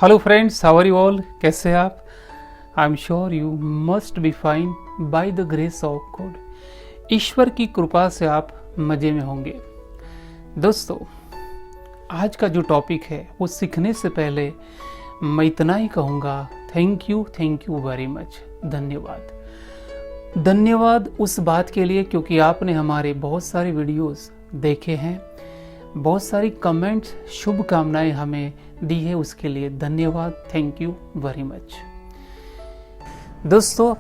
Hello friends, how are you all? कैसे हैं आप? I am sure you must be fine by the grace of God. ईश्वर की कृपा से आप मज़े में होंगे। दोस्तों, आज का जो टॉपिक है वो सीखने से पहले मैं इतना ही कहूँगा, थैंक यू वेरी मच। धन्यवाद उस बात के लिए क्योंकि आपने हमारे बहुत सारे वीडियोस देखे हैं, बहुत सारी कमेंट्स, शुभकामनाएं हमें दी है, उसके लिए धन्यवाद, थैंक यू वेरी मच। दोस्तों,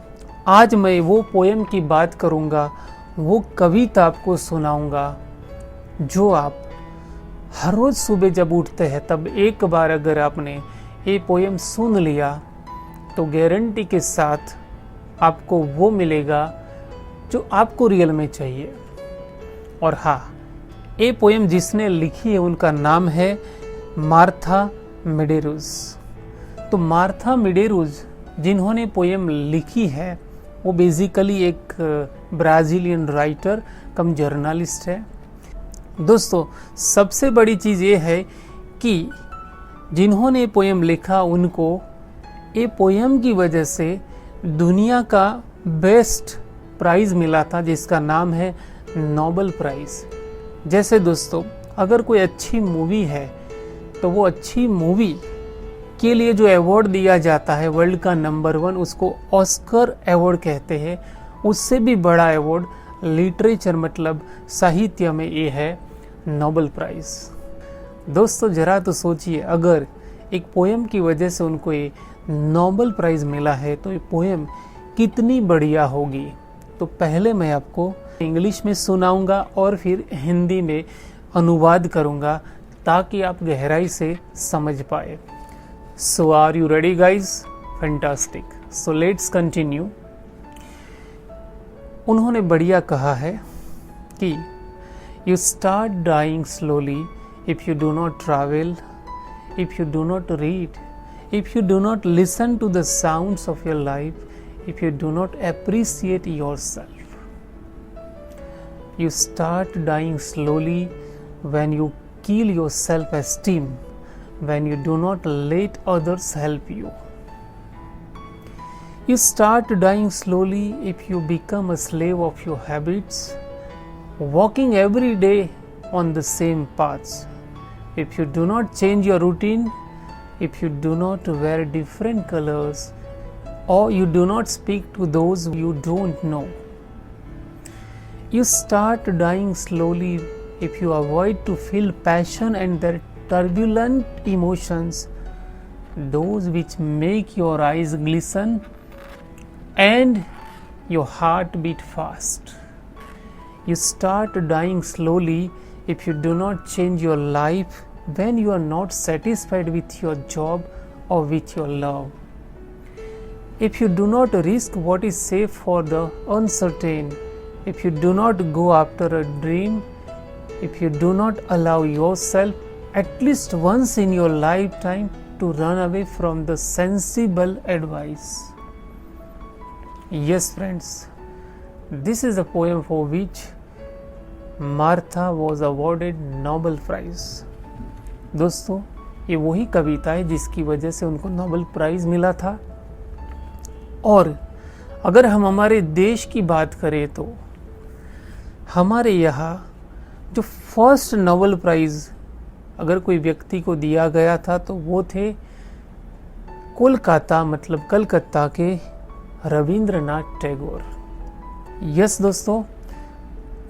आज मैं वो पोएम की बात करूँगा, वो कविता आपको सुनाऊंगा जो आप हर रोज़ सुबह जब उठते हैं तब एक बार अगर आपने ये पोएम सुन लिया तो गारंटी के साथ आपको वो मिलेगा जो आपको रियल में चाहिए। और हाँ, ये पोएम जिसने लिखी है उनका नाम है मार्था मेडेरोस। तो मार्था मेडेरोस जिन्होंने पोएम लिखी है वो बेसिकली एक ब्राज़ीलियन राइटर कम जर्नलिस्ट है। दोस्तों, सबसे बड़ी चीज़ ये है कि जिन्होंने पोएम लिखा उनको ये पोएम की वजह से दुनिया का बेस्ट प्राइज़ मिला था जिसका नाम है नोबेल प्राइज़। जैसे दोस्तों, अगर कोई अच्छी मूवी है तो वो अच्छी मूवी के लिए जो अवार्ड दिया जाता है वर्ल्ड का नंबर 1, उसको ऑस्कर अवार्ड कहते हैं। उससे भी बड़ा अवार्ड लिटरेचर मतलब साहित्य में ये है नोबेल प्राइज़। दोस्तों, जरा तो सोचिए, अगर एक पोएम की वजह से उनको ये नोबेल प्राइज़ मिला है तो ये पोएम कितनी बढ़िया होगी। तो पहले मैं आपको इंग्लिश में सुनाऊंगा और फिर हिंदी में अनुवाद करूंगा ताकि आप गहराई से समझ पाए। So are you ready guys? Fantastic. So let's continue. उन्होंने बढ़िया कहा है कि you start dying slowly if you do not travel, if you do not read, if you do not listen to the sounds of your life, if you do not appreciate yourself. You start dying slowly when you kill your self-esteem, when you do not let others help you. You start dying slowly if you become a slave of your habits, walking every day on the same paths. If you do not change your routine, if you do not wear different colors, or you do not speak to those you don't know. You start dying slowly if you avoid to feel passion and their turbulent emotions, those which make your eyes glisten and your heart beat fast. You start dying slowly if you do not change your life when you are not satisfied with your job or with your love. If you do not risk what is safe for the uncertain, if you do not go after a dream, if you do not allow yourself at least once in your lifetime to run away from the sensible advice. Yes friends, this is a poem for which Martha was awarded Nobel Prize. दोस्तों, ये वही कविता है जिसकी वजह से उनको Nobel prize मिला था। और अगर हम हमारे देश की बात करें तो हमारे यहाँ जो फर्स्ट नोबेल प्राइज़ अगर कोई व्यक्ति को दिया गया था तो वो थे कोलकाता मतलब कलकत्ता के रविंद्रनाथ टैगोर। यस दोस्तों,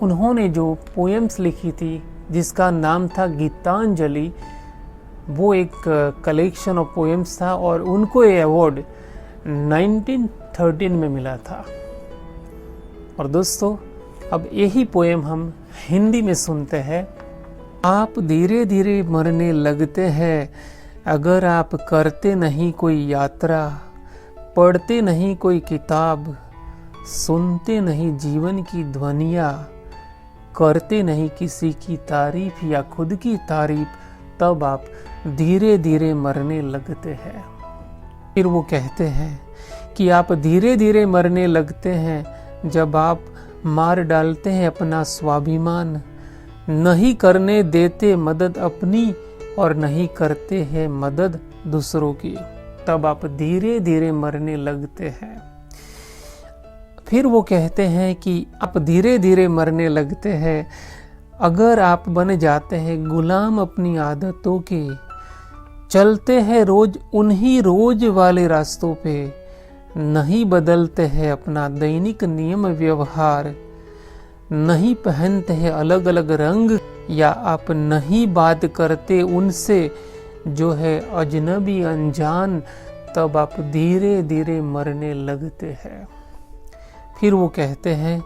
उन्होंने जो पोएम्स लिखी थी जिसका नाम था गीतांजलि, वो एक कलेक्शन ऑफ पोएम्स था और उनको ये अवार्ड 1913 में मिला था। और दोस्तों, अब यही पोएम हम हिंदी में सुनते हैं। आप धीरे धीरे मरने लगते हैं अगर आप करते नहीं कोई यात्रा, पढ़ते नहीं कोई किताब, सुनते नहीं जीवन की ध्वनियाँ, करते नहीं किसी की तारीफ या खुद की तारीफ, तब आप धीरे धीरे मरने लगते हैं। फिर वो कहते हैं कि आप धीरे धीरे मरने लगते हैं जब आप मार डालते हैं अपना स्वाभिमान, नहीं करने देते मदद अपनी और नहीं करते हैं मदद दूसरों की, तब आप धीरे धीरे मरने लगते हैं। फिर वो कहते हैं कि आप धीरे धीरे मरने लगते हैं अगर आप बन जाते हैं गुलाम अपनी आदतों के, चलते हैं रोज उन्हीं रोज वाले रास्तों पे, नहीं बदलते हैं अपना दैनिक नियम व्यवहार, नहीं पहनते हैं अलग अलग रंग, या आप नहीं बात करते उनसे जो है अजनबी अनजान, तब आप धीरे धीरे मरने लगते हैं। फिर वो कहते हैं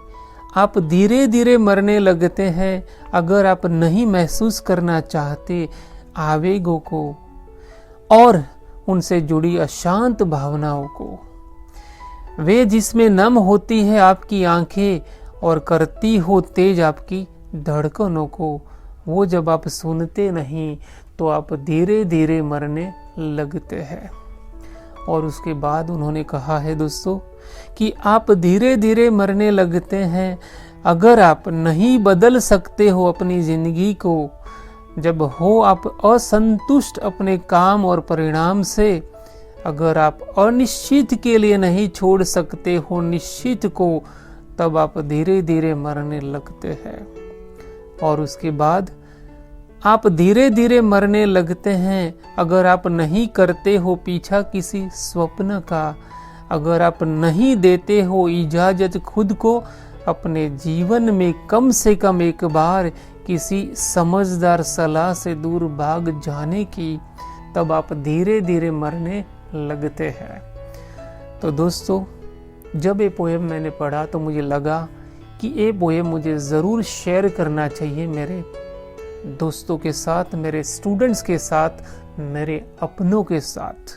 आप धीरे धीरे मरने लगते हैं अगर आप नहीं महसूस करना चाहते आवेगों को और उनसे जुड़ी अशांत भावनाओं को, वे जिसमें नम होती है आपकी आंखें और करती हो तेज आपकी धड़कनों को, वो जब आप सुनते नहीं तो आप धीरे धीरे मरने लगते हैं। और उसके बाद उन्होंने कहा है दोस्तों कि आप धीरे धीरे मरने लगते हैं अगर आप नहीं बदल सकते हो अपनी जिंदगी को, जब हो आप असंतुष्ट अपने काम और परिणाम से, अगर आप अनिश्चित के लिए नहीं छोड़ सकते हो निश्चित को, तब आप धीरे धीरे मरने लगते हैं। और उसके बाद आप धीरे धीरे मरने लगते हैं अगर आप नहीं करते हो पीछा किसी स्वप्न का, अगर आप नहीं देते हो इजाजत खुद को अपने जीवन में कम से कम एक बार किसी समझदार सलाह से दूर भाग जाने की, तब आप धीरे धीरे मरने लगते हैं। तो दोस्तों, जब ये पोएम मैंने पढ़ा तो मुझे लगा कि ये पोएम मुझे ज़रूर शेयर करना चाहिए मेरे दोस्तों के साथ, मेरे स्टूडेंट्स के साथ, मेरे अपनों के साथ,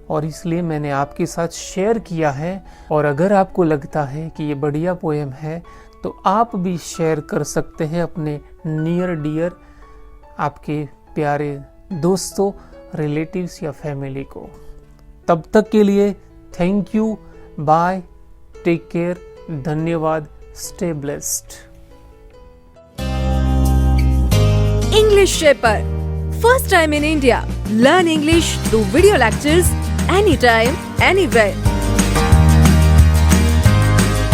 और इसलिए मैंने आपके साथ शेयर किया है। और अगर आपको लगता है कि ये बढ़िया पोएम है तो आप भी शेयर कर सकते हैं अपने नियर डियर, आपके प्यारे दोस्तों, रिलेटिव्स या फैमिली को। तब तक के लिए thank you, bye, take care, धन्यवाद, stay blessed. English Shaper, first time in India. Learn English through video lectures anytime, anywhere.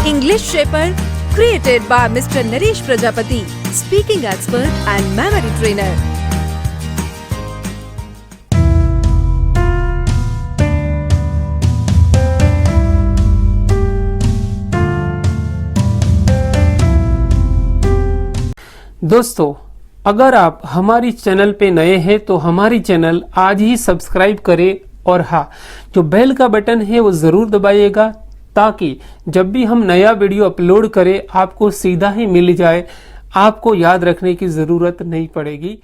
English Shaper, created by Mr. Naresh Prajapati, speaking expert and memory trainer. दोस्तों, अगर आप हमारी channel पे नए हैं तो हमारी चैनल आज ही सब्सक्राइब करें, और हाँ, जो बेल का बटन है वो ज़रूर दबाइएगा ताकि जब भी हम नया वीडियो अपलोड करें आपको सीधा ही मिल जाए, आपको याद रखने की ज़रूरत नहीं पड़ेगी।